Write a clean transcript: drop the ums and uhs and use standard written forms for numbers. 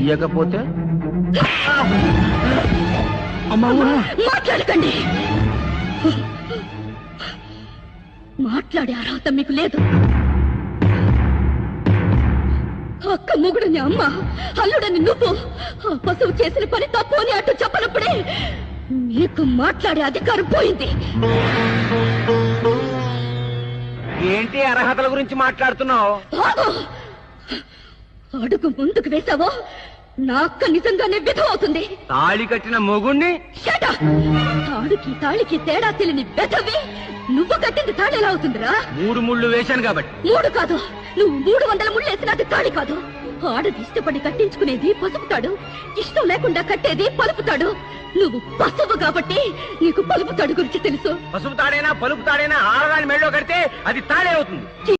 ఇయ్యకపోతే మాట్లాడకండి. మాట్లాడే అర్హత మీకు లేదు. అక్క మొగుడుని అమ్మ, అల్లుడని నువ్వు, ఆ పశువు చేసిన పని తప్పు అని అటు చెప్పనప్పుడే నీకు మాట్లాడే అధికారం పోయింది. ఏంటి అర్హతల గురించి మాట్లాడుతున్నావు? అడుగు ముందుకు వేసావో నా అక్క నిజంగానే విధవ అవుతుంది. తాళి కట్టిన మొగుణ్ణి తాడుకి తాళికి తేడా తెలియని బెదవి నువ్వు కట్టింది తాళి ఎలా అవుతుందిరా? 3 ముళ్ళు వేశాను కాబట్టి. 3 కాదు, నువ్వు 300 ముళ్ళు వేసినది తాళి కాదు. ఆడది ఇష్టపడి కట్టించుకునేది పసుపు తాడు, ఇష్టం లేకుండా కట్టేది పలుపు తాడు. నువ్వు పసుపు కాబట్టి నీకు పలుపు తాడు గురించి తెలుసు. పసుపు తాడైనా పలుపు తాడైనా ఆడదాని మెళ్ళో కడితే అది తాడే అవుతుంది.